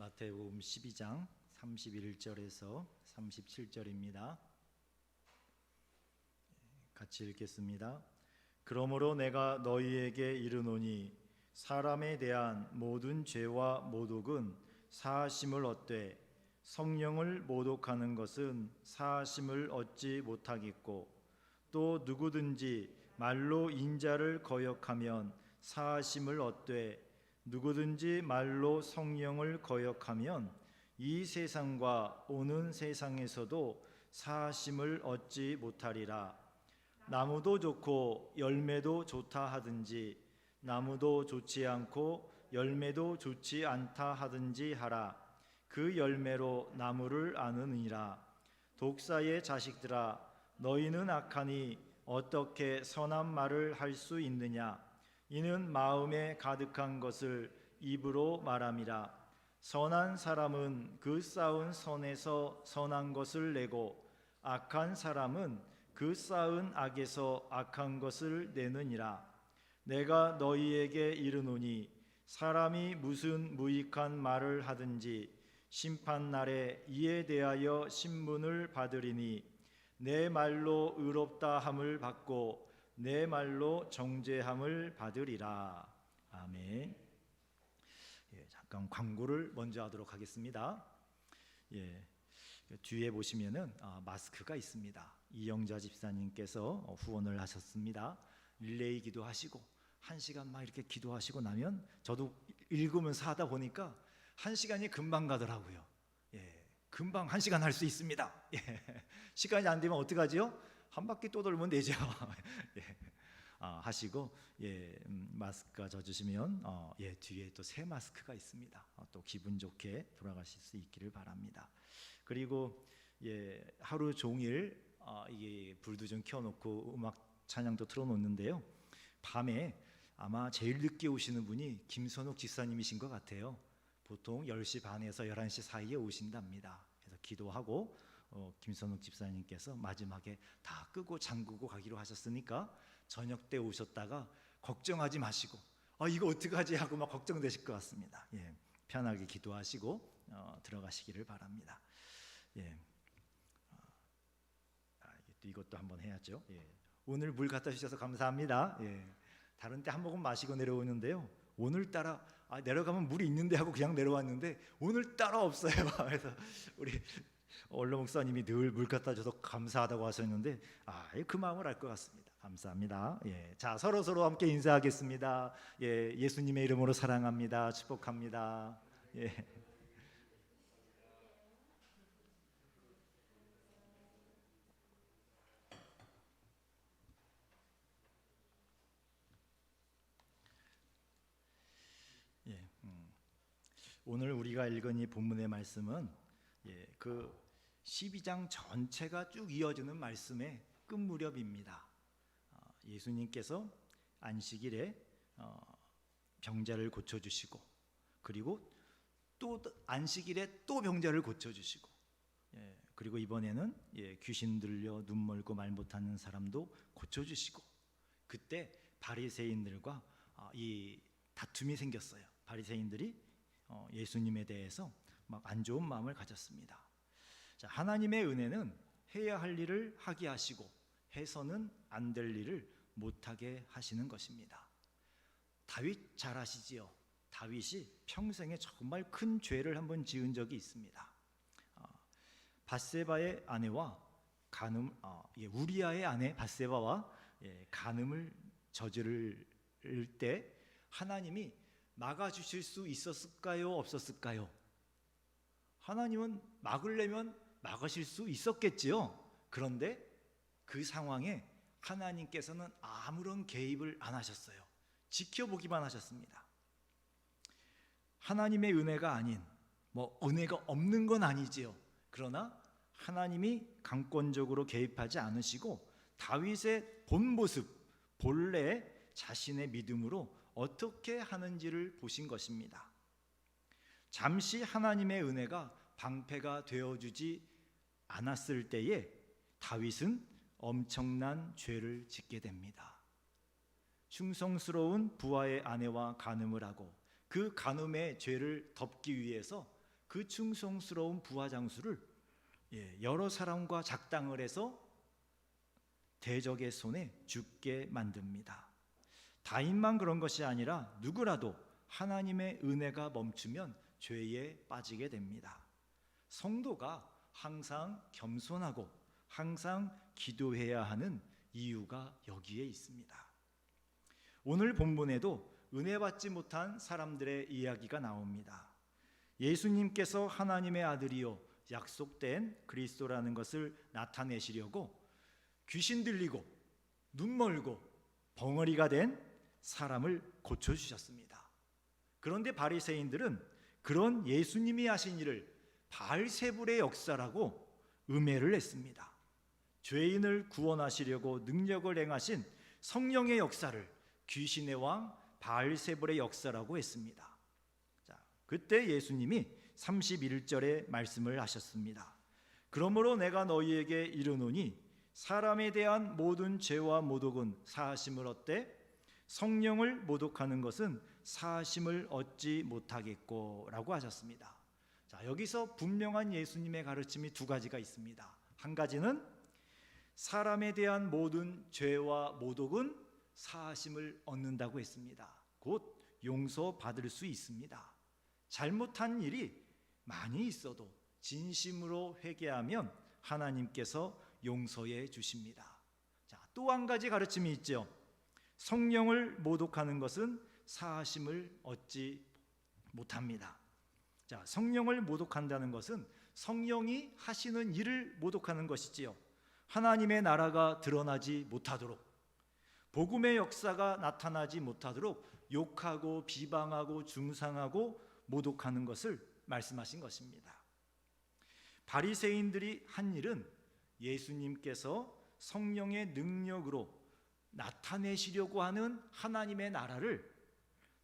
마태복음 12장 31절에서 37절입니다. 같이 읽겠습니다. 그러므로 내가 너희에게 이르노니 사람에 대한 모든 죄와 모독은 사하심을 얻되 성령을 모독하는 것은 사하심을 얻지 못하겠고 또 누구든지 말로 인자를 거역하면 사하심을 얻되 누구든지 말로 성령을 거역하면 이 세상과 오는 세상에서도 사하심을 얻지 못하리라. 나무도 좋고 열매도 좋다 하든지 나무도 좋지 않고 열매도 좋지 않다 하든지 하라. 그 열매로 나무를 아느니라. 독사의 자식들아, 너희는 악하니 어떻게 선한 말을 할 수 있느냐? 이는 마음에 가득한 것을 입으로 말함이라. 선한 사람은 그 쌓은 선에서 선한 것을 내고 악한 사람은 그 쌓은 악에서 악한 것을 내느니라. 내가 너희에게 이르노니 사람이 무슨 무익한 말을 하든지 심판날에 이에 대하여 신문을 받으리니 내 말로 의롭다 함을 받고 내 말로 정죄함을 받으리라. 아멘. 잠깐 광고를 먼저 하도록 하겠습니다. 뒤에 보시면은 마스크가 있습니다. 이영자 집사님께서 후원을 하셨습니다. 릴레이 기도하시고 1시간 막 이렇게 기도하시고 나면 저도 읽으면서 하다 보니까 1시간이 금방 가더라고요. 금방 1시간 할 수 있습니다. 시간이 안 되면 어떡하지요? 한 바퀴 또 돌면 되죠. 하시고 마스크 져주시면 뒤에 또 새 마스크가 있습니다. 또 기분 좋게 돌아가실 수 있기를 바랍니다. 그리고 하루 종일 이게 불도 좀 켜놓고 음악 찬양도 틀어놓는데요. 밤에 아마 제일 늦게 오시는 분이 김선욱 집사님이신 것 같아요. 보통 10시 반에서 11시 사이에 오신답니다. 그래서 기도하고 김선욱 집사님께서 마지막에 다 끄고 잠그고 가기로 하셨으니까 저녁 때 오셨다가 걱정하지 마시고 이거 어떡하지 하고 막 걱정되실 것 같습니다. 편하게 기도하시고 들어가시기를 바랍니다. 이것도 한번 해야죠. 오늘 물 갖다 주셔서 감사합니다. 다른 때 한 모금 마시고 내려오는데요. 오늘따라 내려가면 물이 있는데 하고 그냥 내려왔는데 오늘따라 없어요. 그래서 우리 원로 목사님이 늘 물 갖다 줘서 감사하다고 하셨는데 그 마음을 알 것 같습니다. 감사합니다. 자, 서로 함께 인사하겠습니다. 예수님의 이름으로 사랑합니다. 축복합니다. 오늘 우리가 읽은 이 본문의 말씀은 그 12장 전체가 쭉 이어지는 말씀의 끝 무렵입니다. 예수님께서 안식일에 병자를 고쳐주시고 그리고 또 안식일에 또 병자를 고쳐주시고 그리고 이번에는 귀신 들려 눈 멀고 말 못하는 사람도 고쳐주시고 그때 바리새인들과 이 다툼이 생겼어요. 바리새인들이 예수님에 대해서 막 안 좋은 마음을 가졌습니다. 자, 하나님의 은혜는 해야 할 일을 하게 하시고 해서는 안 될 일을 못하게 하시는 것입니다. 다윗 잘 아시지요? 다윗이 평생에 정말 큰 죄를 한번 지은 적이 있습니다. 바세바의 아내와 우리아의 아내 바세바와 간음을 저지를 때 하나님이 막아주실 수 있었을까요? 없었을까요? 하나님은 막으려면 막으실 수 있었겠지요. 그런데 그 상황에 하나님께서는 아무런 개입을 안 하셨어요. 지켜보기만 하셨습니다. 하나님의 은혜가 아닌 은혜가 없는 건 아니지요. 그러나 하나님이 강권적으로 개입하지 않으시고 다윗의 본 모습, 본래 자신의 믿음으로 어떻게 하는지를 보신 것입니다. 잠시 하나님의 은혜가 방패가 되어주지 않았을 때에 다윗은 엄청난 죄를 짓게 됩니다. 충성스러운 부하의 아내와 간음을 하고 그 간음의 죄를 덮기 위해서 그 충성스러운 부하 장수를 여러 사람과 작당을 해서 대적의 손에 죽게 만듭니다. 다윗만 그런 것이 아니라 누구라도 하나님의 은혜가 멈추면 죄에 빠지게 됩니다. 성도가 항상 겸손하고 항상 기도해야 하는 이유가 여기에 있습니다. 오늘 본문에도 은혜 받지 못한 사람들의 이야기가 나옵니다. 예수님께서 하나님의 아들이요 약속된 그리스도라는 것을 나타내시려고 귀신 들리고 눈 멀고 벙어리가 된 사람을 고쳐주셨습니다. 그런데 바리새인들은 그런 예수님이 하신 일을 바알세불의 역사라고 음해를 했습니다. 죄인을 구원하시려고 능력을 행하신 성령의 역사를 귀신의 왕 바알세불의 역사라고 했습니다. 그때 예수님이 31절에 말씀을 하셨습니다. 그러므로 내가 너희에게 이르노니 사람에 대한 모든 죄와 모독은 사하심을 얻되 성령을 모독하는 것은 사하심을 얻지 못하겠고 라고 하셨습니다. 여기서 분명한 예수님의 가르침이 두 가지가 있습니다. 한 가지는 사람에 대한 모든 죄와 모독은 사하심을 얻는다고 했습니다. 곧 용서받을 수 있습니다. 잘못한 일이 많이 있어도 진심으로 회개하면 하나님께서 용서해 주십니다. 또 한 가지 가르침이 있죠. 성령을 모독하는 것은 사하심을 얻지 못합니다. 성령을 모독한다는 것은 성령이 하시는 일을 모독하는 것이지요. 하나님의 나라가 드러나지 못하도록, 복음의 역사가 나타나지 못하도록 욕하고 비방하고 중상하고 모독하는 것을 말씀하신 것입니다. 바리새인들이 한 일은 예수님께서 성령의 능력으로 나타내시려고 하는 하나님의 나라를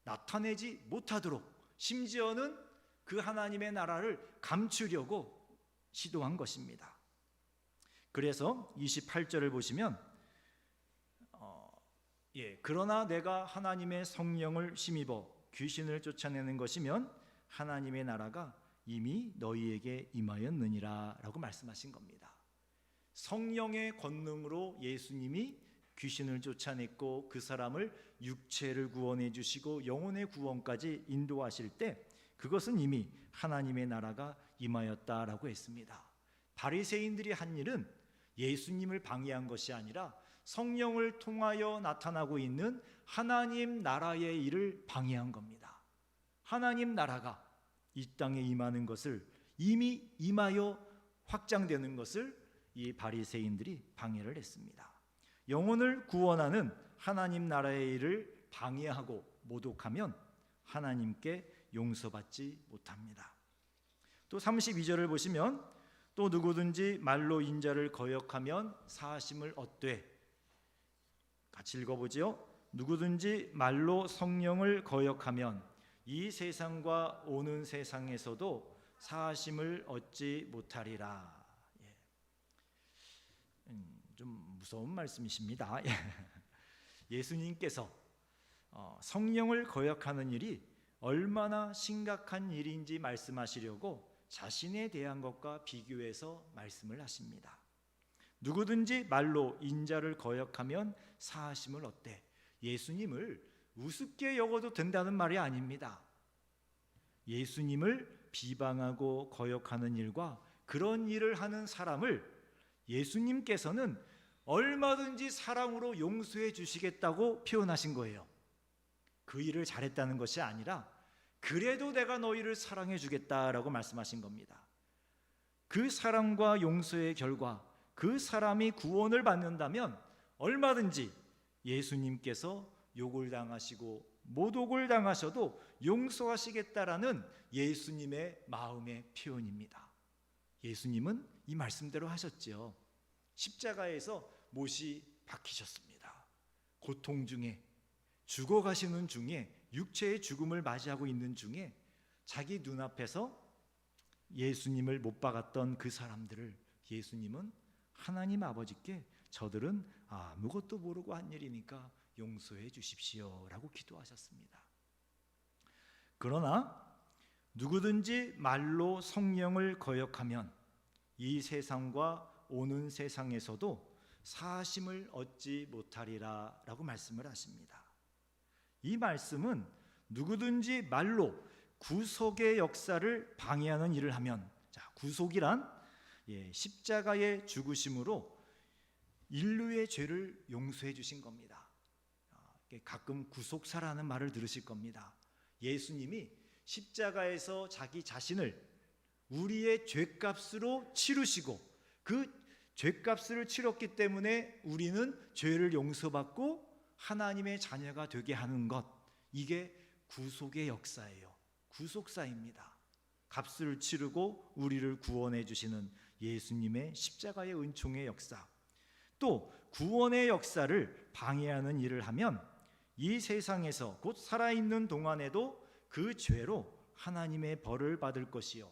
나타내지 못하도록, 심지어는 그 하나님의 나라를 감추려고 시도한 것입니다. 그래서 28절을 보시면 그러나 내가 하나님의 성령을 힘입어 귀신을 쫓아내는 것이면 하나님의 나라가 이미 너희에게 임하였느니라 라고 말씀하신 겁니다. 성령의 권능으로 예수님이 귀신을 쫓아냈고 그 사람을 육체를 구원해 주시고 영혼의 구원까지 인도하실 때 그것은 이미 하나님의 나라가 임하였다라고 했습니다. 바리새인들이 한 일은 예수님을 방해한 것이 아니라 성령을 통하여 나타나고 있는 하나님 나라의 일을 방해한 겁니다. 하나님 나라가 이 땅에 임하는 것을 이미 임하여 확장되는 것을 이 바리새인들이 방해를 했습니다. 영혼을 구원하는 하나님 나라의 일을 방해하고 모독하면 하나님께 용서받지 못합니다. 또 32절을 보시면 또 누구든지 말로 인자를 거역하면 사하심을 얻되, 같이 읽어보지요. 누구든지 말로 성령을 거역하면 이 세상과 오는 세상에서도 사하심을 얻지 못하리라. 좀 무서운 말씀이십니다. 예수님께서 성령을 거역하는 일이 얼마나 심각한 일인지 말씀하시려고 자신에 대한 것과 비교해서 말씀을 하십니다. 누구든지 말로 인자를 거역하면 사하심을 얻되, 예수님을 우습게 여겨도 된다는 말이 아닙니다. 예수님을 비방하고 거역하는 일과 그런 일을 하는 사람을 예수님께서는 얼마든지 사랑으로 용서해 주시겠다고 표현하신 거예요. 그 일을 잘했다는 것이 아니라 그래도 내가 너희를 사랑해 주겠다라고 말씀하신 겁니다. 그 사랑과 용서의 결과 그 사람이 구원을 받는다면 얼마든지 예수님께서 욕을 당하시고 모독을 당하셔도 용서하시겠다라는 예수님의 마음의 표현입니다. 예수님은 이 말씀대로 하셨죠. 십자가에서 못이 박히셨습니다. 고통 중에, 죽어가시는 중에, 육체의 죽음을 맞이하고 있는 중에 자기 눈앞에서 예수님을 못 박았던 그 사람들을 예수님은 하나님 아버지께 저들은 아무것도 모르고 한 일이니까 용서해 주십시오 라고 기도하셨습니다. 그러나 누구든지 말로 성령을 거역하면 이 세상과 오는 세상에서도 사심을 얻지 못하리라 라고 말씀을 하십니다. 이 말씀은 누구든지 말로 구속의 역사를 방해하는 일을 하면, 구속이란 십자가의 죽으심으로 인류의 죄를 용서해 주신 겁니다. 가끔 구속사라는 말을 들으실 겁니다. 예수님이 십자가에서 자기 자신을 우리의 죄값으로 치르시고 그 죄값을 치렀기 때문에 우리는 죄를 용서받고 하나님의 자녀가 되게 하는 것, 이게 구속의 역사예요. 구속사입니다. 값을 치르고 우리를 구원해 주시는 예수님의 십자가의 은총의 역사. 또 구원의 역사를 방해하는 일을 하면 이 세상에서 곧 살아있는 동안에도 그 죄로 하나님의 벌을 받을 것이요,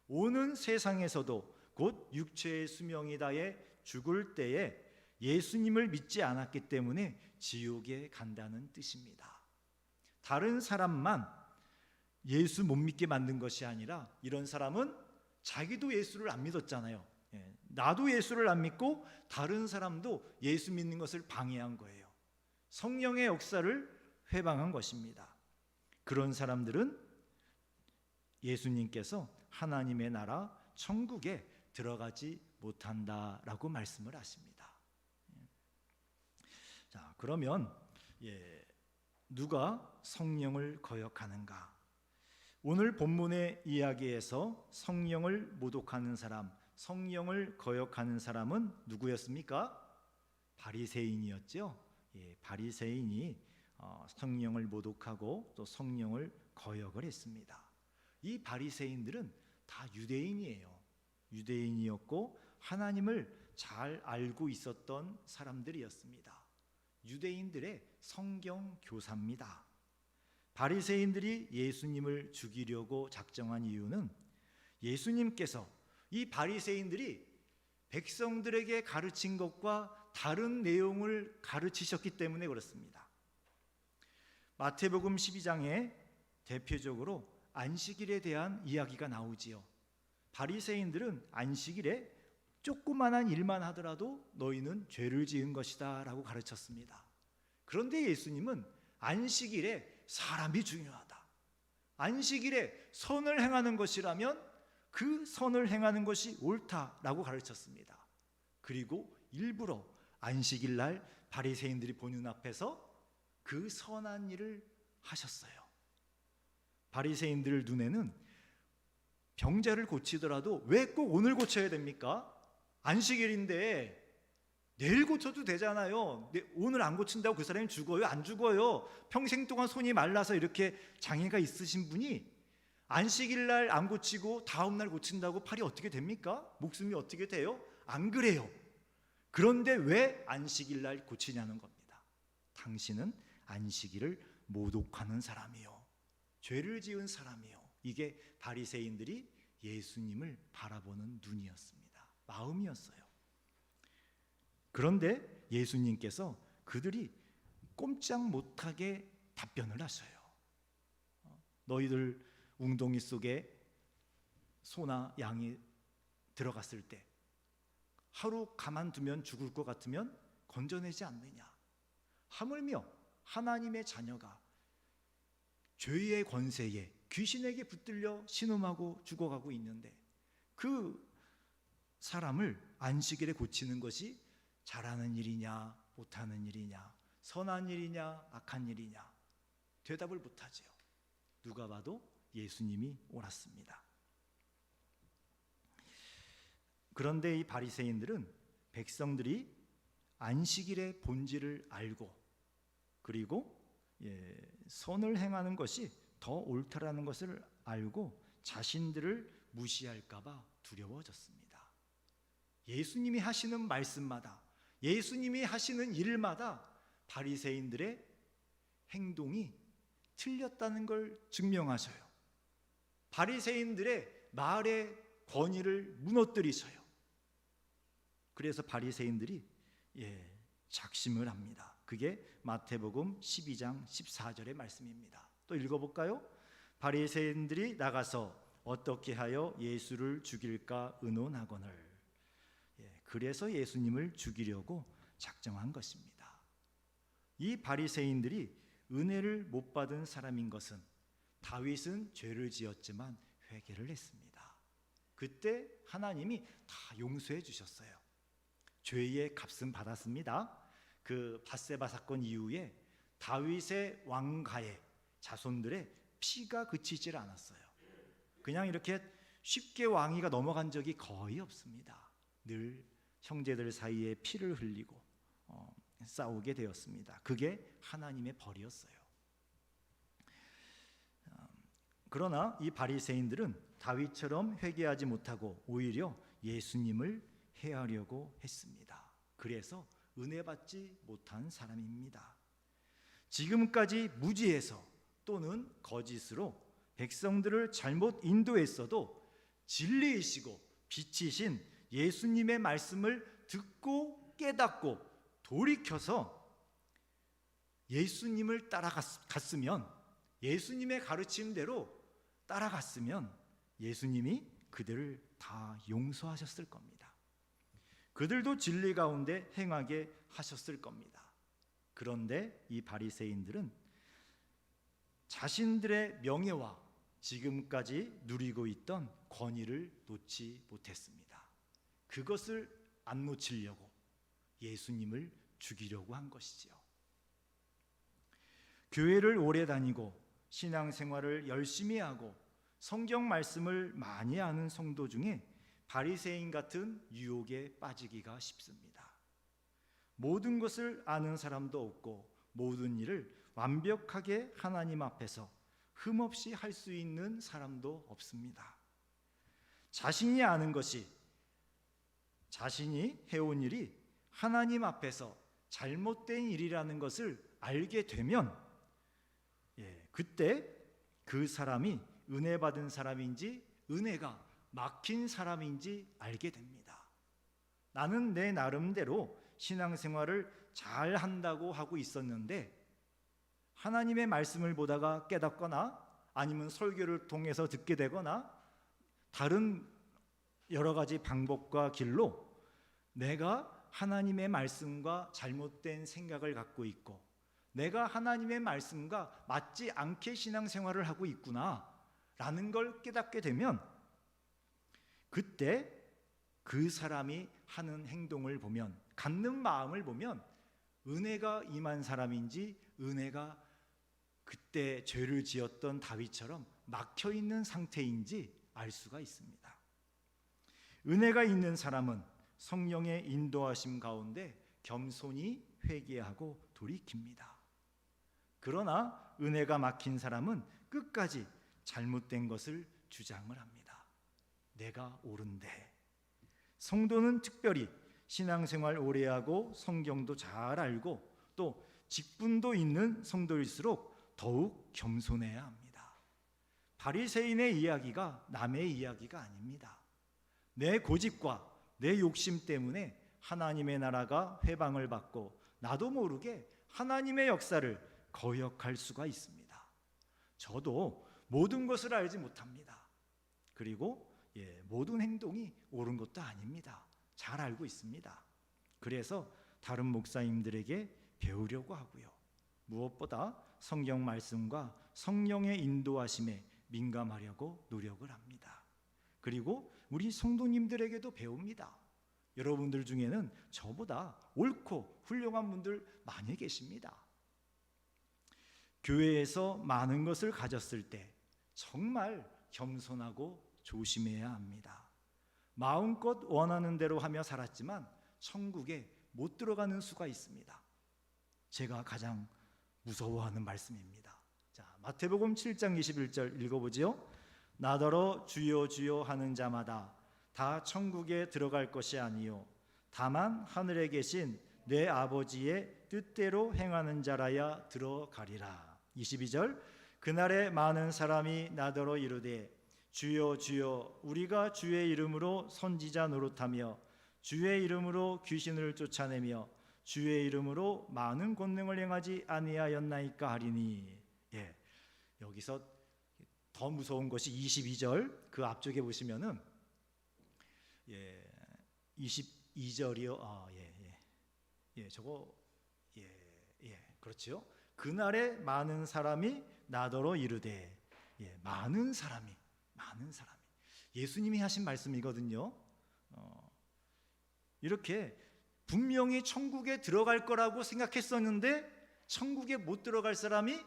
오는 세상에서도 곧 육체의 수명이 다해 죽을 때에 예수님을 믿지 않았기 때문에 지옥에 간다는 뜻입니다. 다른 사람만 예수 못 믿게 만든 것이 아니라 이런 사람은 자기도 예수를 안 믿었잖아요. 나도 예수를 안 믿고 다른 사람도 예수 믿는 것을 방해한 거예요. 성령의 역사를 회방한 것입니다. 그런 사람들은 예수님께서 하나님의 나라 천국에 들어가지 못한다라고 말씀을 하십니다. 자, 그러면 누가 성령을 거역하는가? 오늘 본문의 이야기에서 성령을 모독하는 사람, 성령을 거역하는 사람은 누구였습니까? 바리새인이었죠. 바리새인이 성령을 모독하고 또 성령을 거역을 했습니다. 이 바리새인들은 다 유대인이에요. 유대인이었고 하나님을 잘 알고 있었던 사람들이었습니다. 유대인들의 성경 교사입니다. 바리새인들이 예수님을 죽이려고 작정한 이유는 예수님께서 이 바리새인들이 백성들에게 가르친 것과 다른 내용을 가르치셨기 때문에 그렇습니다. 마태복음 12장에 대표적으로 안식일에 대한 이야기가 나오지요. 바리새인들은 안식일에 조그만한 일만 하더라도 너희는 죄를 지은 것이다 라고 가르쳤습니다. 그런데 예수님은 안식일에 사람이 중요하다, 안식일에 선을 행하는 것이라면 그 선을 행하는 것이 옳다라고 가르쳤습니다. 그리고 일부러 안식일 날 바리새인들이 보는 앞에서 그 선한 일을 하셨어요. 바리새인들 눈에는 병자를 고치더라도 왜 꼭 오늘 고쳐야 됩니까? 안식일인데 내일 고쳐도 되잖아요. 오늘 안 고친다고 그 사람이 죽어요? 안 죽어요. 평생 동안 손이 말라서 이렇게 장애가 있으신 분이 안식일 날 안 고치고 다음 날 고친다고 팔이 어떻게 됩니까? 목숨이 어떻게 돼요? 안 그래요. 그런데 왜 안식일 날 고치냐는 겁니다. 당신은 안식일을 모독하는 사람이요, 죄를 지은 사람이요. 이게 바리새인들이 예수님을 바라보는 눈이었습니다. 마음이었어요. 그런데 예수님께서 그들이 꼼짝 못하게 답변을 하셔요. 너희들 웅덩이 속에 소나 양이 들어갔을 때 하루 가만두면 죽을 것 같으면 건져내지 않느냐? 하물며 하나님의 자녀가 죄의 권세에 귀신에게 붙들려 신음하고 죽어가고 있는데 그 사람을 안식일에 고치는 것이 잘하는 일이냐 못하는 일이냐, 선한 일이냐 악한 일이냐, 대답을 못하지요. 누가 봐도 예수님이 옳았습니다. 그런데 이 바리새인들은 백성들이 안식일의 본질을 알고 그리고 선을 행하는 것이 더 옳다라는 것을 알고 자신들을 무시할까 봐 두려워졌습니다. 예수님이 하시는 말씀마다, 예수님이 하시는 일마다 바리새인들의 행동이 틀렸다는 걸 증명하셔요. 바리새인들의 말의 권위를 무너뜨리셔요. 그래서 바리새인들이 작심을 합니다. 그게 마태복음 12장 14절의 말씀입니다. 또 읽어볼까요? 바리새인들이 나가서 어떻게 하여 예수를 죽일까 의논하거늘. 그래서 예수님을 죽이려고 작정한 것입니다. 이 바리새인들이 은혜를 못 받은 사람인 것은 다윗은 죄를 지었지만 회개를 했습니다. 그때 하나님이 다 용서해 주셨어요. 죄의 값은 받았습니다. 그 밧세바 사건 이후에 다윗의 왕가의 자손들의 피가 그치질 않았어요. 그냥 이렇게 쉽게 왕위가 넘어간 적이 거의 없습니다. 늘 형제들 사이에 피를 흘리고 싸우게 되었습니다. 그게 하나님의 벌이었어요. 그러나 이 바리새인들은 다윗처럼 회개하지 못하고 오히려 예수님을 해하려고 했습니다. 그래서 은혜 받지 못한 사람입니다. 지금까지 무지해서 또는 거짓으로 백성들을 잘못 인도했어도 진리이시고 빛이신 예수님의 말씀을 듣고 깨닫고 돌이켜서 예수님을 따라갔으면, 예수님의 가르침대로 따라갔으면 예수님이 그들을 다 용서하셨을 겁니다. 그들도 진리 가운데 행하게 하셨을 겁니다. 그런데 이 바리새인들은 자신들의 명예와 지금까지 누리고 있던 권위를 놓지 못했습니다. 그것을 안 놓치려고 예수님을 죽이려고 한 것이지요. 교회를 오래 다니고 신앙생활을 열심히 하고 성경 말씀을 많이 아는 성도 중에 바리새인 같은 유혹에 빠지기가 쉽습니다. 모든 것을 아는 사람도 없고 모든 일을 완벽하게 하나님 앞에서 흠없이 할 수 있는 사람도 없습니다. 자신이 아는 것이, 자신이 해온 일이 하나님 앞에서 잘못된 일이라는 것을 알게 되면 그때 그 사람이 은혜 받은 사람인지 은혜가 막힌 사람인지 알게 됩니다. 나는 내 나름대로 신앙생활을 잘 한다고 하고 있었는데 하나님의 말씀을 보다가 깨닫거나 아니면 설교를 통해서 듣게 되거나 다른 여러 가지 방법과 길로 내가 하나님의 말씀과 잘못된 생각을 갖고 있고 내가 하나님의 말씀과 맞지 않게 신앙생활을 하고 있구나 라는 걸 깨닫게 되면 그때 그 사람이 하는 행동을 보면, 갖는 마음을 보면 은혜가 임한 사람인지 은혜가 그때 죄를 지었던 다윗처럼 막혀있는 상태인지 알 수가 있습니다. 은혜가 있는 사람은 성령의 인도하심 가운데 겸손히 회개하고 돌이킵니다. 그러나 은혜가 막힌 사람은 끝까지 잘못된 것을 주장을 합니다. 내가 옳은데. 성도는 특별히 신앙생활 오래 하고 성경도 잘 알고 또 직분도 있는 성도일수록 더욱 겸손해야 합니다. 바리새인의 이야기가 남의 이야기가 아닙니다. 내 고집과 내 욕심 때문에 하나님의 나라가 회방을 받고 나도 모르게 하나님의 역사를 거역할 수가 있습니다. 저도 모든 것을 알지 못합니다. 그리고 모든 행동이 옳은 것도 아닙니다. 잘 알고 있습니다. 그래서 다른 목사님들에게 배우려고 하고요. 무엇보다 성경 말씀과 성령의 인도하심에 민감하려고 노력을 합니다. 그리고 우리 성도님들에게도 배웁니다. 여러분들 중에는 저보다 옳고 훌륭한 분들 많이 계십니다. 교회에서 많은 것을 가졌을 때 정말 겸손하고 조심해야 합니다. 마음껏 원하는 대로 하며 살았지만 천국에 못 들어가는 수가 있습니다. 제가 가장 무서워하는 말씀입니다. 자, 마태복음 7장 21절 읽어보지요. 나더러 주여 주여 하는 자마다 다 천국에 들어갈 것이 아니요 다만 하늘에 계신 내 아버지의 뜻대로 행하는 자라야 들어가리라. 22절 그날에 많은 사람이 나더러 이르되 주여 주여 우리가 주의 이름으로 선지자 노릇하며 주의 이름으로 귀신을 쫓아내며 주의 이름으로 많은 권능을 행하지 아니하였나이까 하리니. 여기서 더 무서운 것이 22절 그 앞쪽에 보시면은 22절이요. 저거 그렇죠. 그날에 많은 사람이 나더러 이르되 많은 사람이 예수님이 하신 말씀이거든요. 이렇게 분명히 천국에 들어갈 거라고 생각했었는데 천국에 못 들어갈 사람이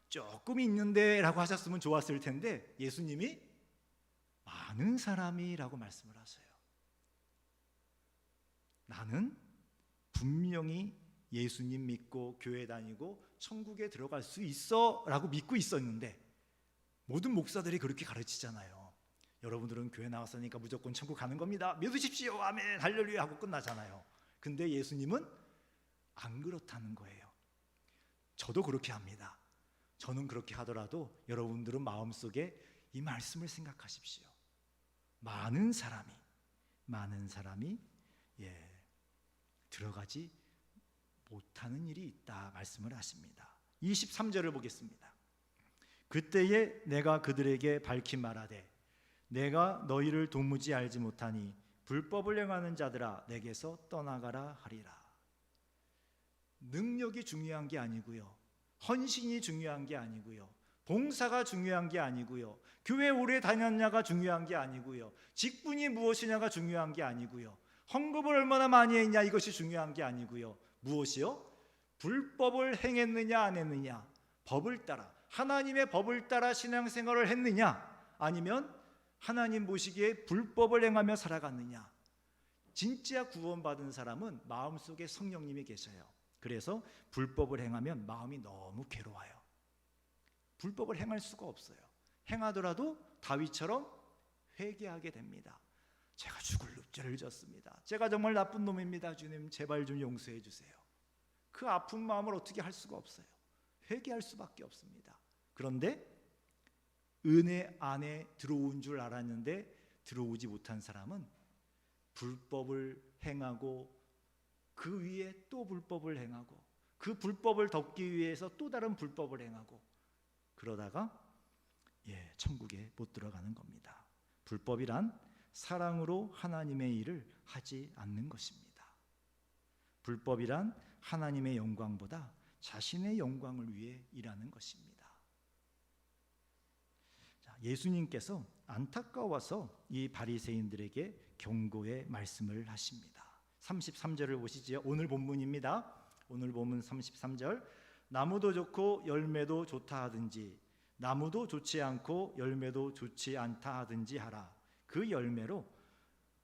조금 있는데 라고 하셨으면 좋았을 텐데 예수님이 많은 사람이라고 말씀을 하세요. 나는 분명히 예수님 믿고 교회 다니고 천국에 들어갈 수 있어 라고 믿고 있었는데 모든 목사들이 그렇게 가르치잖아요. 여러분들은 교회 나왔으니까 무조건 천국 가는 겁니다. 믿으십시오. 아멘 할렐루야 하고 끝나잖아요. 근데 예수님은 안 그렇다는 거예요. 저도 그렇게 합니다. 저는 그렇게 하더라도 여러분들은 마음속에 이 말씀을 생각하십시오. 많은 사람이 들어가지 못하는 일이 있다 말씀을 하십니다. 23절을 보겠습니다. 그때에 내가 그들에게 밝히 말하되 내가 너희를 도무지 알지 못하니 불법을 행하는 자들아 내게서 떠나가라 하리라. 능력이 중요한 게 아니고요, 헌신이 중요한 게 아니고요, 봉사가 중요한 게 아니고요, 교회 오래 다녔냐가 중요한 게 아니고요, 직분이 무엇이냐가 중요한 게 아니고요, 헌금을 얼마나 많이 했냐 이것이 중요한 게 아니고요. 무엇이요? 불법을 행했느냐 안 했느냐, 법을 따라 하나님의 법을 따라 신앙생활을 했느냐 아니면 하나님 보시기에 불법을 행하며 살아갔느냐. 진짜 구원받은 사람은 마음속에 성령님이 계셔요. 그래서 불법을 행하면 마음이 너무 괴로워요. 불법을 행할 수가 없어요. 행하더라도 다윗처럼 회개하게 됩니다. 제가 죽을 죄를 졌습니다. 제가 정말 나쁜 놈입니다. 주님 제발 좀 용서해 주세요. 그 아픈 마음을 어떻게 할 수가 없어요. 회개할 수밖에 없습니다. 그런데 은혜 안에 들어온 줄 알았는데 들어오지 못한 사람은 불법을 행하고 그 위에 또 불법을 행하고 그 불법을 덮기 위해서 또 다른 불법을 행하고 그러다가 천국에 못 들어가는 겁니다. 불법이란 사랑으로 하나님의 일을 하지 않는 것입니다. 불법이란 하나님의 영광보다 자신의 영광을 위해 일하는 것입니다. 예수님께서 안타까워서 이 바리새인들에게 경고의 말씀을 하십니다. 33절을 보시지요. 오늘 본문입니다. 오늘 본문 33절. 나무도 좋고 열매도 좋다 하든지 나무도 좋지 않고 열매도 좋지 않다 하든지 하라. 그 열매로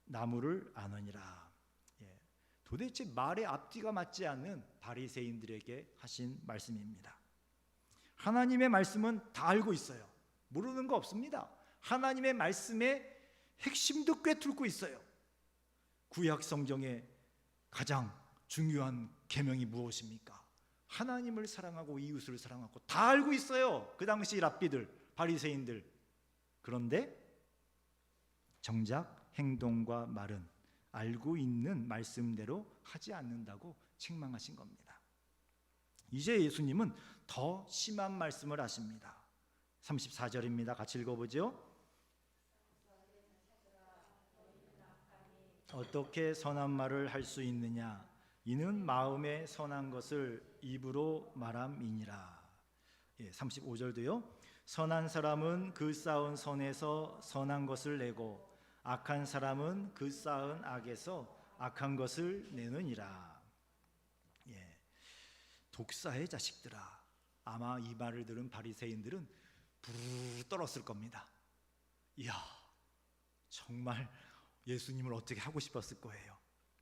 나무를 아느니라. 도대체 말의 앞뒤가 맞지 않는 바리새인들에게 하신 말씀입니다. 하나님의 말씀은 다 알고 있어요. 모르는 거 없습니다. 하나님의 말씀의 핵심도 꿰뚫고 있어요. 구약 성경의 가장 중요한 계명이 무엇입니까? 하나님을 사랑하고 이웃을 사랑하고 다 알고 있어요. 그 당시 랍비들, 바리새인들. 그런데 정작 행동과 말은 알고 있는 말씀대로 하지 않는다고 책망하신 겁니다. 이제 예수님은 더 심한 말씀을 하십니다. 34절입니다. 같이 읽어보죠. 어떻게 선한 말을 할 수 있느냐? 이는 마음에 선한 것을 입으로 말함이니라. 35절도요. 선한 사람은 그 쌓은 선에서 선한 것을 내고 악한 사람은 그 쌓은 악에서 악한 것을 내느니라. 독사의 자식들아. 아마 이 말을 들은 바리새인들은 부르르 떨었을 겁니다. 이야, 정말 예수님을 어떻게 하고 싶었을 거예요.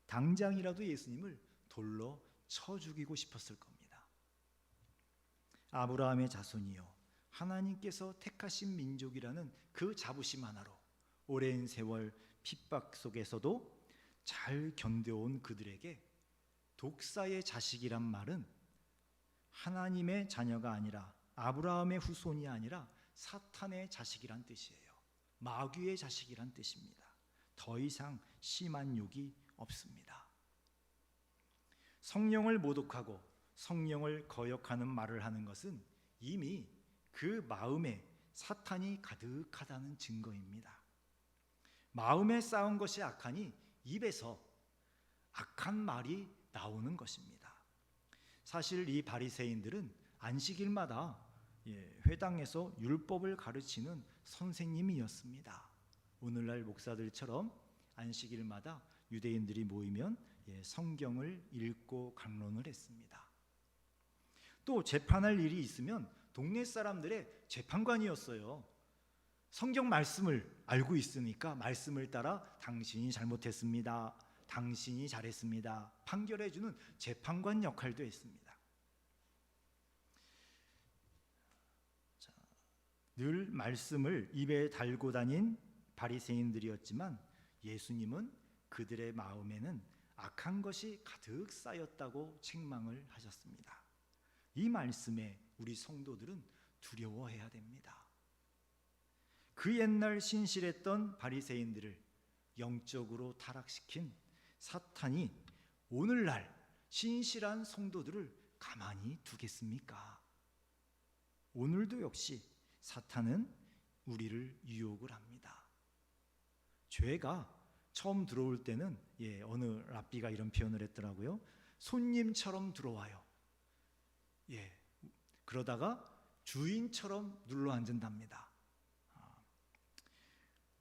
당장이라도 예수님을 돌로 쳐 죽이고 싶었을 겁니다. 아브라함의 자손이요, 하나님께서 택하신 민족이라는 그 자부심 하나로 오랜 세월 핍박 속에서도 잘 견뎌온 그들에게 독사의 자식이란 말은 하나님의 자녀가 아니라 아브라함의 후손이 아니라 사탄의 자식이란 뜻이에요. 마귀의 자식이란 뜻입니다. 더 이상 심한 욕이 없습니다. 성령을 모독하고 성령을 거역하는 말을 하는 것은 이미 그 마음에 사탄이 가득하다는 증거입니다. 마음에 쌓은 것이 악하니 입에서 악한 말이 나오는 것입니다. 사실 이 바리새인들은 안식일마다 회당에서 율법을 가르치는 선생님이었습니다. 오늘날 목사들처럼 안식일마다 유대인들이 모이면 성경을 읽고 강론을 했습니다. 또 재판할 일이 있으면 동네 사람들의 재판관이었어요. 성경 말씀을 알고 있으니까 말씀을 따라 당신이 잘못했습니다, 당신이 잘했습니다 판결해주는 재판관 역할도 했습니다. 늘 말씀을 입에 달고 다닌 바리새인들이었지만 예수님은 그들의 마음에는 악한 것이 가득 쌓였다고 책망을 하셨습니다. 이 말씀에 우리 성도들은 두려워해야 됩니다. 그 옛날 신실했던 바리새인들을 영적으로 타락시킨 사탄이 오늘날 신실한 성도들을 가만히 두겠습니까? 오늘도 역시 사탄은 우리를 유혹을 합니다. 죄가 처음 들어올 때는 어느 랍비가 이런 표현을 했더라고요. 손님처럼 들어와요. 그러다가 주인처럼 눌러 앉는답니다.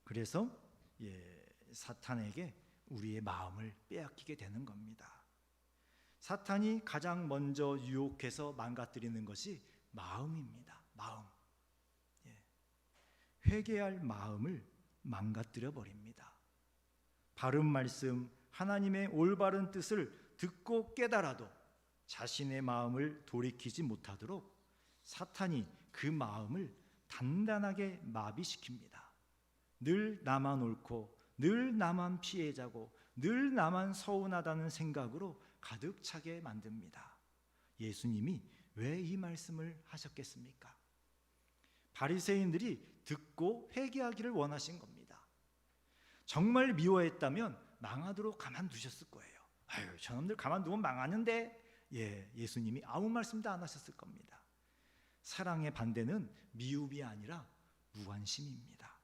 그래서 사탄에게 우리의 마음을 빼앗기게 되는 겁니다. 사탄이 가장 먼저 유혹해서 망가뜨리는 것이 마음입니다. 마음. 회개할 마음을 망가뜨려 버립니다. 바른 말씀, 하나님의 올바른 뜻을 듣고 깨달아도 자신의 마음을 돌이키지 못하도록 사탄이 그 마음을 단단하게 마비시킵니다. 늘 나만 옳고 늘 나만 피해자고 늘 나만 서운하다는 생각으로 가득 차게 만듭니다. 예수님이 왜 이 말씀을 하셨겠습니까? 바리새인들이 듣고 회개하기를 원하신 겁니다. 정말 미워했다면 망하도록 가만두셨을 거예요. 저놈들 가만두면 망하는데 예수님이 아무 말씀도 안 하셨을 겁니다. 사랑의 반대는 미움이 아니라 무관심입니다.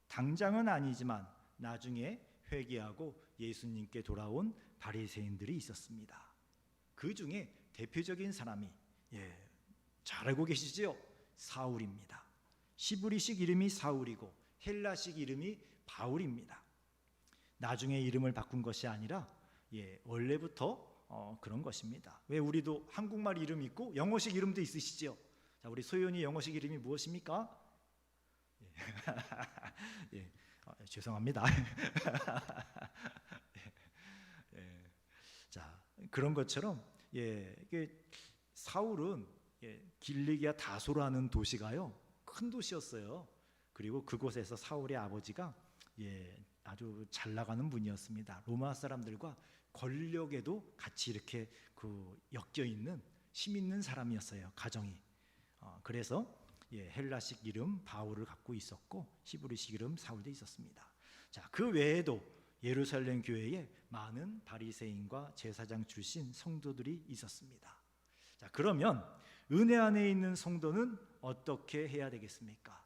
당장은 아니지만 나중에 회개하고 예수님께 돌아온 바리새인들이 있었습니다. 그 중에 대표적인 사람이 잘 알고 계시죠? 사울입니다. 히브리식 이름이 사울이고 헬라식 이름이 바울입니다. 나중에 이름을 바꾼 것이 아니라 원래부터 그런 것입니다. 왜 우리도 한국말 이름 있고 영어식 이름도 있으시죠? 자, 우리 소연이 영어식 이름이 무엇입니까? 죄송합니다. 자, 그런 것처럼 사울은 길리기아 다소라는 도시가요 큰 도시였어요. 그리고 그곳에서 사울의 아버지가 아주 잘 나가는 분이었습니다. 로마 사람들과 권력에도 같이 이렇게 엮여 있는 힘 있는 사람이었어요. 가정이. 그래서 헬라식 이름 바울을 갖고 있었고 히브리식 이름 사울도 있었습니다. 자, 그 외에도 예루살렘 교회에 많은 바리새인과 제사장 출신 성도들이 있었습니다. 자, 그러면 은혜 안에 있는 성도는 어떻게 해야 되겠습니까?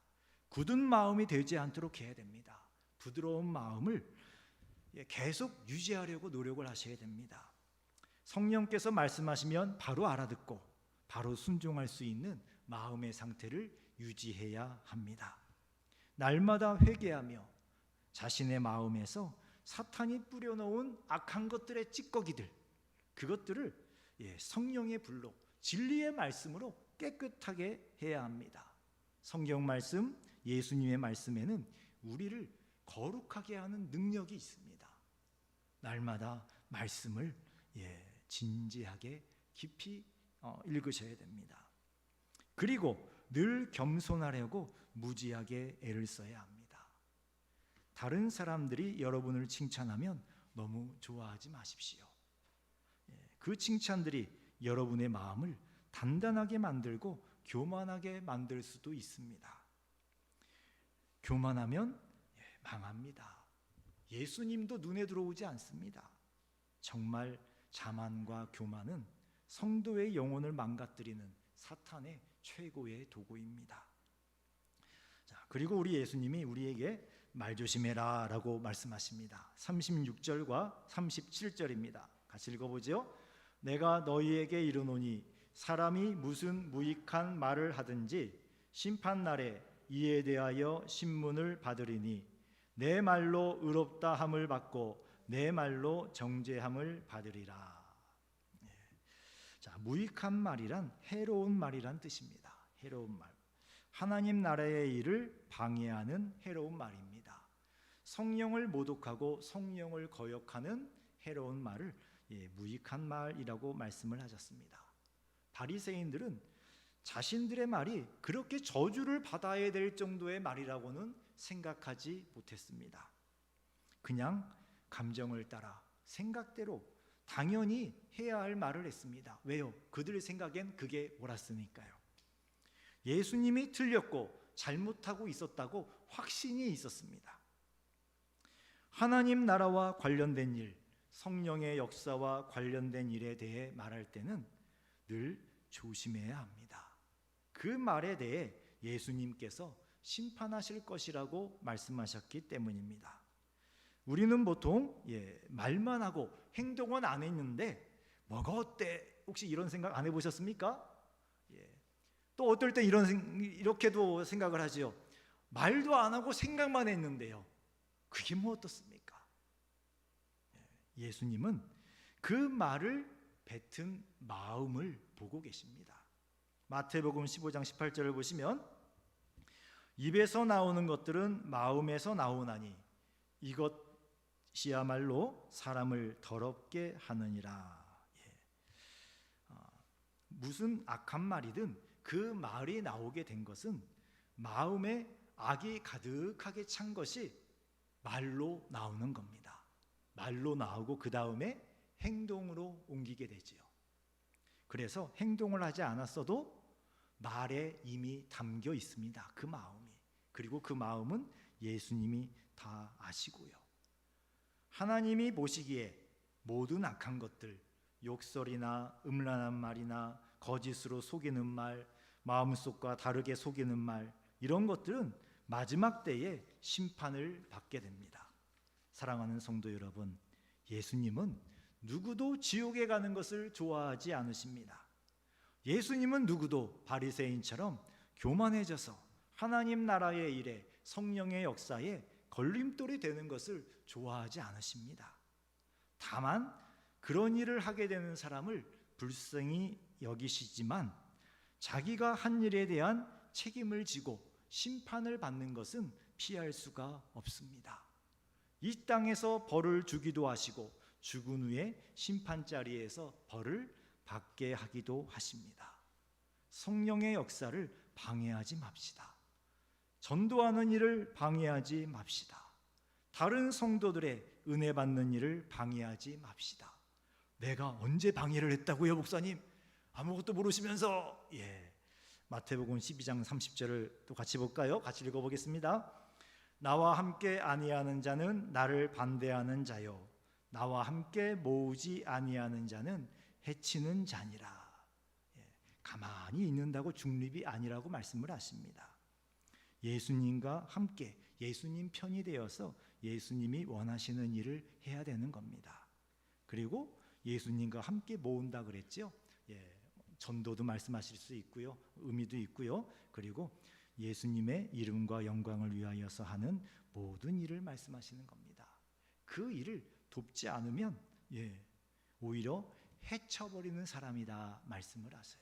굳은 마음이 되지 않도록 해야 됩니다. 부드러운 마음을 계속 유지하려고 노력을 하셔야 됩니다. 성령께서 말씀하시면 바로 알아듣고 바로 순종할 수 있는 마음의 상태를 유지해야 합니다. 날마다 회개하며 자신의 마음에서 사탄이 뿌려놓은 악한 것들의 찌꺼기들, 그것들을 성령의 불로 진리의 말씀으로 깨끗하게 해야 합니다. 성경 말씀, 예수님의 말씀에는 우리를 거룩하게 하는 능력이 있습니다. 날마다 말씀을 진지하게 깊이 읽으셔야 됩니다. 그리고 늘 겸손하려고 무지하게 애를 써야 합니다. 다른 사람들이 여러분을 칭찬하면 너무 좋아하지 마십시오. 그 칭찬들이 여러분의 마음을 단단하게 만들고 교만하게 만들 수도 있습니다. 교만하면 망합니다. 예수님도 눈에 들어오지 않습니다. 정말 자만과 교만은 성도의 영혼을 망가뜨리는 사탄의 최고의 도구입니다. 그리고 우리 예수님이 우리에게 말 조심해라 라고 말씀하십니다. 36절과 37절입니다. 같이 읽어보죠. 내가 너희에게 이르노니 사람이 무슨 무익한 말을 하든지 심판날에 이에 대하여 신문을 받으리니 내 말로 의롭다 함을 받고 내 말로 정죄함을 받으리라. 자, 무익한 말이란 해로운 말이란 뜻입니다. 해로운 말. 하나님 나라의 일을 방해하는 해로운 말입니다. 성령을 모독하고 성령을 거역하는 해로운 말을 무익한 말이라고 말씀을 하셨습니다. 바리새인들은 자신들의 말이 그렇게 저주를 받아야 될 정도의 말이라고는 생각하지 못했습니다. 그냥 감정을 따라 생각대로 당연히 해야 할 말을 했습니다. 왜요? 그들의 생각엔 그게 옳았으니까요. 예수님이 틀렸고 잘못하고 있었다고 확신이 있었습니다. 하나님 나라와 관련된 일, 성령의 역사와 관련된 일에 대해 말할 때는 늘 조심해야 합니다. 그 말에 대해 예수님께서 심판하실 것이라고 말씀하셨기 때문입니다. 우리는 보통 말만 하고 행동은 안 했는데 뭐가 어때? 혹시 이런 생각 안 해보셨습니까? 또 어떨 때 이렇게도 생각을 하지요. 말도 안 하고 생각만 했는데요. 그게 뭐 어떻습니까? 예수님은 그 말을 뱉은 마음을 보고 계십니다. 마태복음 15장 18절을 보시면 입에서 나오는 것들은 마음에서 나오나니 이것이야말로 사람을 더럽게 하느니라. 무슨 악한 말이든 그 말이 나오게 된 것은 마음에 악이 가득하게 찬 것이 말로 나오는 겁니다. 말로 나오고 그 다음에 행동으로 옮기게 되지요. 그래서 행동을 하지 않았어도 말에 이미 담겨 있습니다. 그 마음이. 그리고 그 마음은 예수님이 다 아시고요. 하나님이 보시기에 모든 악한 것들, 욕설이나 음란한 말이나 거짓으로 속이는 말, 마음속과 다르게 속이는 말, 이런 것들은 마지막 때에 심판을 받게 됩니다. 사랑하는 성도 여러분, 예수님은 누구도 지옥에 가는 것을 좋아하지 않으십니다. 예수님은 누구도 바리새인처럼 교만해져서 하나님 나라의 일에, 성령의 역사에 걸림돌이 되는 것을 좋아하지 않으십니다. 다만 그런 일을 하게 되는 사람을 불쌍히 여기시지만 자기가 한 일에 대한 책임을 지고 심판을 받는 것은 피할 수가 없습니다. 이 땅에서 벌을 주기도 하시고 죽은 후에 심판자리에서 벌을 받게 하기도 하십니다. 성령의 역사를 방해하지 맙시다. 전도하는 일을 방해하지 맙시다. 다른 성도들의 은혜 받는 일을 방해하지 맙시다. 내가 언제 방해를 했다고요, 목사님? 아무것도 모르시면서. 마태복음 12장 30절을 또 같이 볼까요? 같이 읽어보겠습니다. 나와 함께 아니하는 자는 나를 반대하는 자요, 나와 함께 모으지 아니하는 자는 해치는 자니라. 가만히 있는다고 중립이 아니라고 말씀을 하십니다. 예수님과 함께 예수님 편이 되어서 예수님이 원하시는 일을 해야 되는 겁니다. 그리고 예수님과 함께 모은다 그랬죠. 전도도 말씀하실 수 있고요, 의미도 있고요. 그리고 예수님의 이름과 영광을 위하여서 하는 모든 일을 말씀하시는 겁니다. 그 일을 돕지 않으면 오히려 해쳐버리는 사람이다 말씀을 하세요.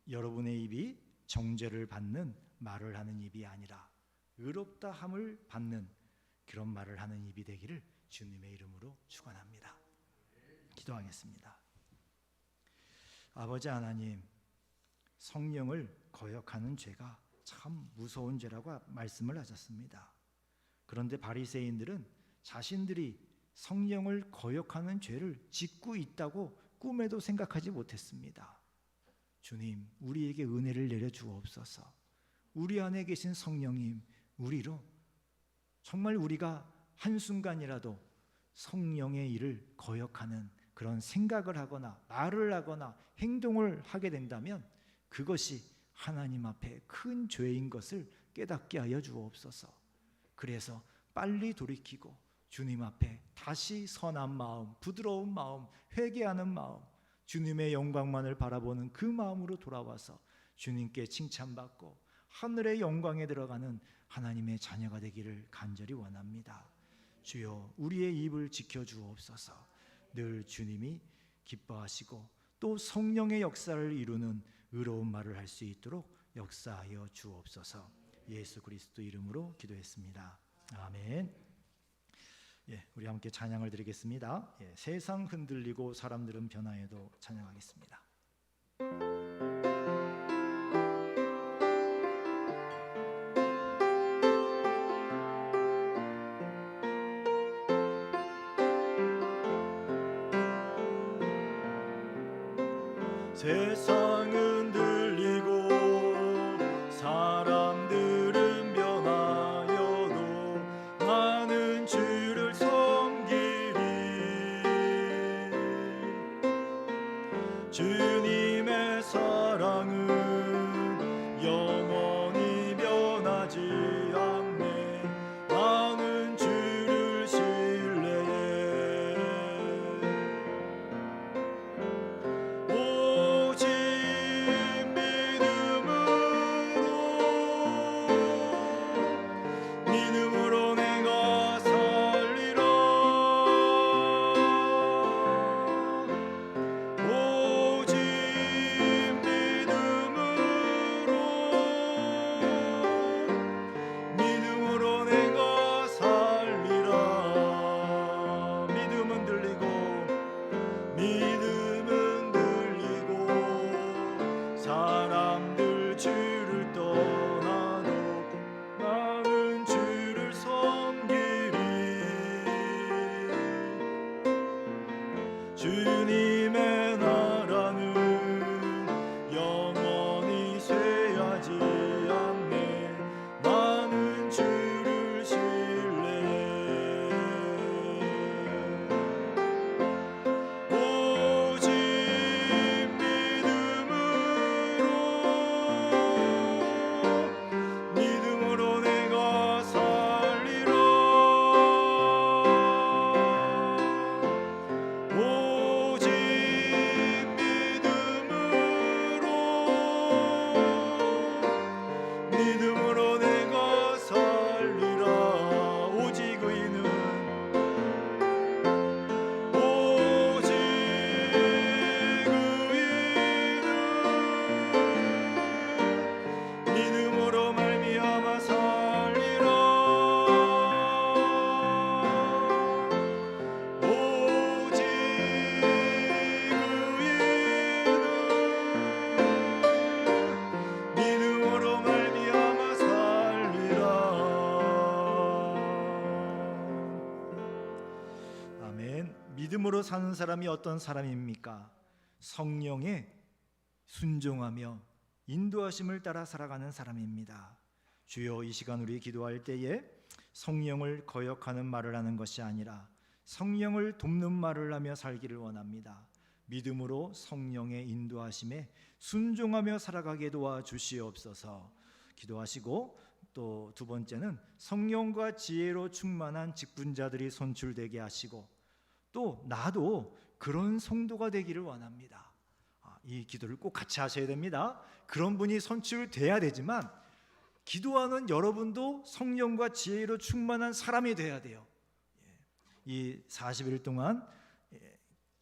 여러분의 입이 정죄를 받는 말을 하는 입이 아니라 의롭다 함을 받는 그런 말을 하는 입이 되기를 주님의 이름으로 축원합니다. 기도하겠습니다. 아버지 하나님, 성령을 거역하는 죄가 참 무서운 죄라고 말씀을 하셨습니다. 그런데 바리새인들은 자신들이 성령을 거역하는 죄를 짓고 있다고 꿈에도 생각하지 못했습니다. 주님, 우리에게 은혜를 내려 주옵소서. 우리 안에 계신 성령님, 우리로 정말 우리가 한순간이라도 성령의 일을 거역하는 그런 생각을 하거나 말을 하거나 행동을 하게 된다면 그것이 하나님 앞에 큰 죄인 것을 깨닫게 하여 주옵소서. 그래서 빨리 돌이키고 주님 앞에 다시 선한 마음, 부드러운 마음, 회개하는 마음, 주님의 영광만을 바라보는 그 마음으로 돌아와서 주님께 칭찬받고 하늘의 영광에 들어가는 하나님의 자녀가 되기를 간절히 원합니다. 주여, 우리의 입을 지켜주옵소서. 늘 주님이 기뻐하시고 또 성령의 역사를 이루는 의로운 말을 할 수 있도록 역사하여 주옵소서. 예수 그리스도 이름으로 기도했습니다. 아멘. 우리 함께 찬양을 드리겠습니다. 세상 흔들리고 사람들은 변화해도 찬양하겠습니다. 세상은 들리고 사람들은 변하여도 나는 주를 섬기리. 주님의 사랑은 영원히 변하지 않네. 나는 주를 신뢰해. 오직 믿음으로 내가 살리라. 오직 믿음으로 내가 살리라. 믿음은 들리고 사람들 주를 떠나도 나는 주를 섬기리. 주님의 나라는 영원히 쇠하지 않네. 나는 주를 신뢰해. 오직 믿음으로 내가 살리라. 오직 믿음으로 내가 살리라. 오직 의인은 믿음으로 말미암아 살리라. 오직 의인은 믿음으로 말미암아 살리라. 아멘. 믿음으로 사는 사람이 어떤 사람입니까? 성령에 순종하며 인도하심을 따라 살아가는 사람입니다. 주여, 이 시간 우리 기도할 때에 성령을 거역하는 말을 하는 것이 아니라 성령을 돕는 말을 하며 살기를 원합니다. 믿음으로 성령의 인도하심에 순종하며 살아가게 도와주시옵소서. 기도하시고, 또 두 번째는 성령과 지혜로 충만한 직분자들이 선출되게 하시고, 또 나도 그런 성도가 되기를 원합니다. 이 기도를 꼭 같이 하셔야 됩니다. 그런 분이 선출돼야 되지만 기도하는 여러분도 성령과 지혜로 충만한 사람이 돼야 돼요. 이 40일 동안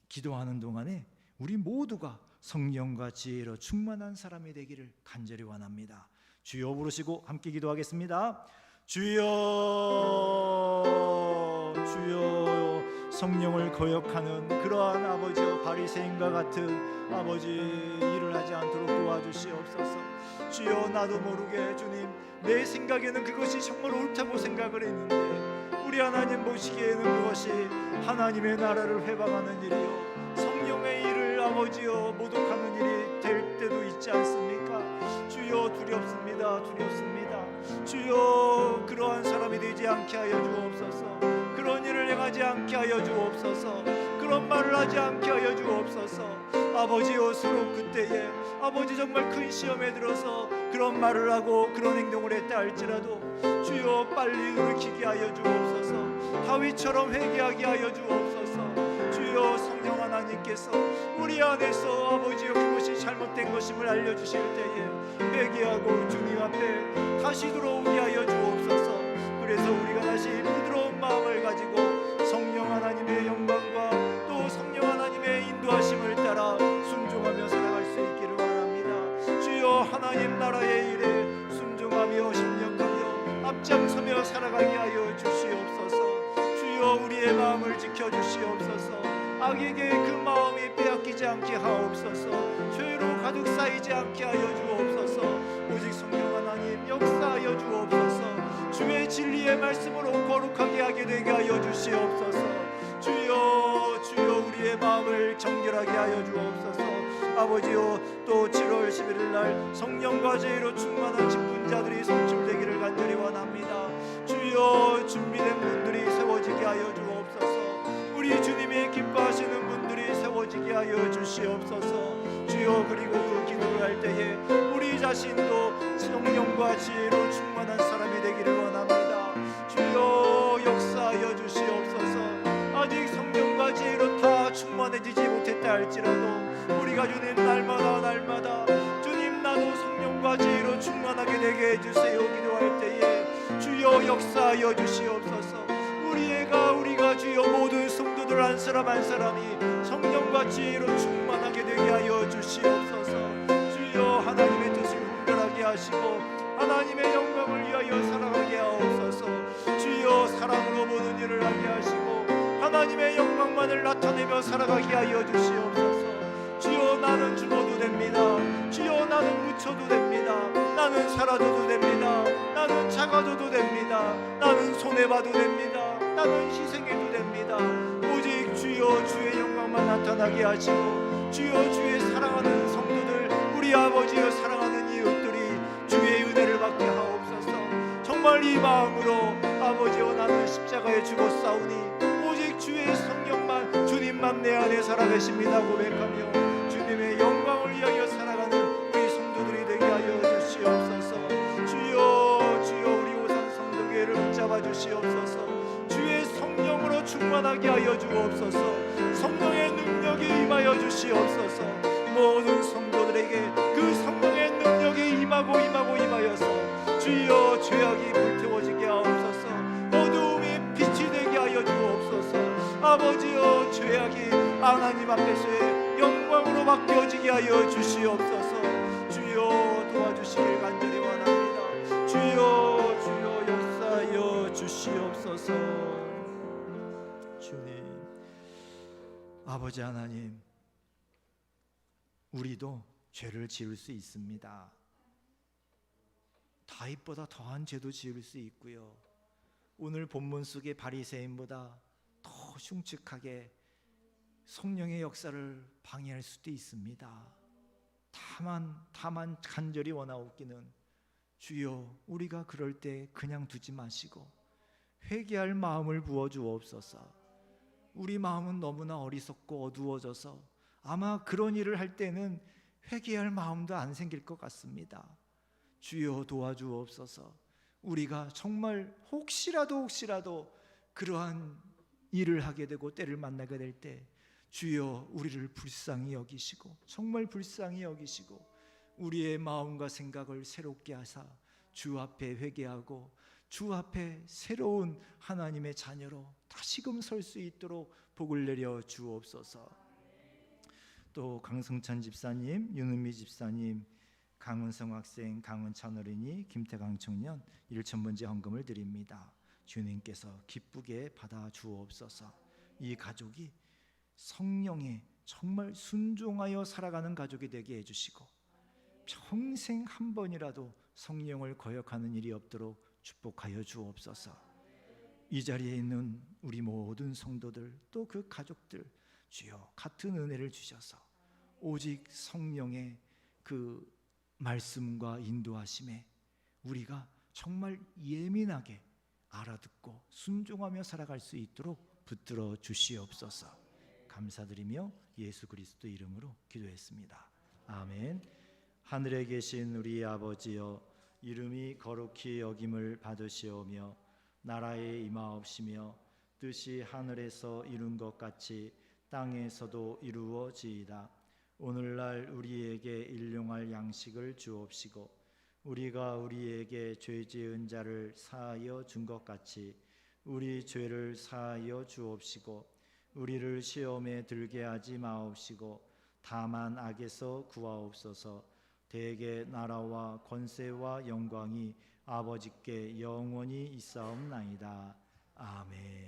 기도하는 동안에 우리 모두가 성령과 지혜로 충만한 사람이 되기를 간절히 원합니다. 주여 부르시고 함께 기도하겠습니다. 주여, 주여. 성령을 거역하는 그러한 아버지여 바리새인과 같은 아버지 일을 하지 않도록 도와주시옵소서. 주여, 나도 모르게 주님, 내 생각에는 그것이 정말 옳다고 생각을 했는데 우리 하나님 보시기에는 그것이 하나님의 나라를 회방하는 일이요 성령의 일을 아버지여 모독하는 일이 될 때도 있지 않습니까? 주여, 두렵습니다. 두렵습니다. 주여, 그러한 사람이 되지 않게 하여 주옵소서. 그런 일을 행하지 않게 하여 주옵소서. 그런 말을 하지 않게 하여 주옵소서. 아버지여, 서로 그때에 아버지 정말 큰 시험에 들어서 그런 말을 하고 그런 행동을 했다 할지라도 주여 빨리 돌이키게 하여 주옵소서. 다윗처럼 회개하게 하여 주옵소서. 주여 성령 하나님께서 우리 안에서 아버지여 그것이 잘못된 것임을 알려주실 때에 회개하고 주님 앞에 다시 들어오게 하여 주옵소서. 그래서 우리가 다시 부드러운 마음을 가지고 성령 하나님의 영광과 또 성령 하나님의 인도하심을 따라 순종하며 살아갈 수 있기를 원합니다. 주여 하나님 나라의 일에 순종하며 협력하며 앞장서며 살아가게 하여 주시옵소서. 주여 우리의 마음을 지켜주시옵소서. 악에게 그 마음이 빼앗기지 않게 하옵소서. 죄로 가득 쌓이지 않게 하여 주옵소서. 오직 성령 하나님 역사하여 주옵소서. 주의 진리의 말씀으로 거룩하게 하게 되게 하여 주시옵소서. 주여 우리의 마음을 정결하게 하여 주옵소서. 아버지요, 또 7월 11일 날 성령과 제의로 충만한 직분자들이 선출되기를 간절히 원합니다. 주여 준비된 분들이 세워지게 하여 주옵소서. 우리 주님이 기뻐하시는 분들이 세워지게 하여 주시옵소서. 주여 그리고 그 기도를 할 때에 우리 자신도 성령과 지혜로 충만한 사람이 되기를 원합니다. 주여 역사하여 주시옵소서. 아직 성령과 지혜로 다 충만해지지 못했다 할지라도 우리가 주님 날마다 주님 나도 성령과 지혜로 충만하게 되게 해주세요 기도할 때에 주여 역사하여 주시옵소서. 우리가 주여 모든 성도들 한 사람 한 사람이 성령과 지혜로 충만하게 되게 하여 주시옵소서. 주여 하나님의 뜻을 분별하게 하시고 하나님의 영광을 위하여 살아가게 하옵소서. 주여 사랑으로 모든 일을 하게 하시고 하나님의 영광만을 나타내며 살아가게 하여 주시옵소서. 주여 나는 죽어도 됩니다. 주여 나는 묻혀도 됩니다. 나는 사라져도 됩니다. 나는 작아져도 됩니다. 나는 손해봐도 됩니다. 나는 희생해도 됩니다. 오직 주여 주의 영광만 나타나게 하시고 주여 주의 사랑하는 성도들 우리 아버지여 사랑하는 이웃들이 주의 은혜를 받게 하옵소서. 정말 이 마음으로 아버지여 나는 십자가에 죽었사오니 오직 주의 성령만 주님만 내 안에 살아계십니다 고백하며 주님의 영광을 위하여 살아가는 우리 성도들이 되게 하여 주시옵소서. 주여 우리 오산 성도교회를 붙잡아 주시옵소서. 주의 성령으로 충만하게 하여 주옵소서. 성령의 능력이 임하여 주시옵소서. 모든 성도들에게 그 성령의 능력이 임하여서 주여 죄악이 불태워지게 하옵소서. 어두움이 빛이 되게 하여 주옵소서. 아버지여 죄악이 하나님 앞에서의 영광으로 바뀌어지게 하여 주시옵소서. 주여 도와주시길 간절히 원합니다. 주여 역사하여 주시옵소서. 주님 아버지 하나님, 우리도 죄를 지을 수 있습니다. 다윗보다 더한 죄도 지을 수 있고요. 오늘 본문 속의 바리새인보다 더 흉측하게 성령의 역사를 방해할 수도 있습니다. 다만 간절히 원하옵기는 주여 우리가 그럴 때 그냥 두지 마시고 회개할 마음을 부어주옵소서. 우리 마음은 너무나 어리석고 어두워져서 아마 그런 일을 할 때는 회개할 마음도 안 생길 것 같습니다. 주여 도와주옵소서. 우리가 정말 혹시라도 그러한 일을 하게 되고 때를 만나게 될 때 주여 우리를 불쌍히 여기시고 정말 불쌍히 여기시고 우리의 마음과 생각을 새롭게 하사 주 앞에 회개하고 주 앞에 새로운 하나님의 자녀로 다시금 설 수 있도록 복을 내려 주옵소서. 또 강승찬 집사님, 윤은미 집사님, 강은성 학생, 강은찬 어린이, 김태강 청년 1,000번째 헌금을 드립니다. 주님께서 기쁘게 받아 주옵소서. 이 가족이 성령에 정말 순종하여 살아가는 가족이 되게 해주시고 평생 한 번이라도 성령을 거역하는 일이 없도록 축복하여 주옵소서. 이 자리에 있는 우리 모든 성도들 또 그 가족들 주여 같은 은혜를 주셔서 오직 성령의 그 말씀과 인도하심에 우리가 정말 예민하게 알아듣고 순종하며 살아갈 수 있도록 붙들어 주시옵소서. 감사드리며 예수 그리스도 이름으로 기도했습니다. 아멘. 하늘에 계신 우리 아버지여, 이름이 거룩히 여김을 받으시오며 나라에 임하옵시며 뜻이 하늘에서 이룬 것 같이 땅에서도 이루어지이다. 오늘날 우리에게 일용할 양식을 주옵시고 우리가 우리에게 죄 지은 자를 사하여 준 것 같이 우리 죄를 사하여 주옵시고 우리를 시험에 들게 하지 마옵시고 다만 악에서 구하옵소서. 대개 나라와 권세와 영광이 아버지께 영원히 있사옵나이다. 아멘.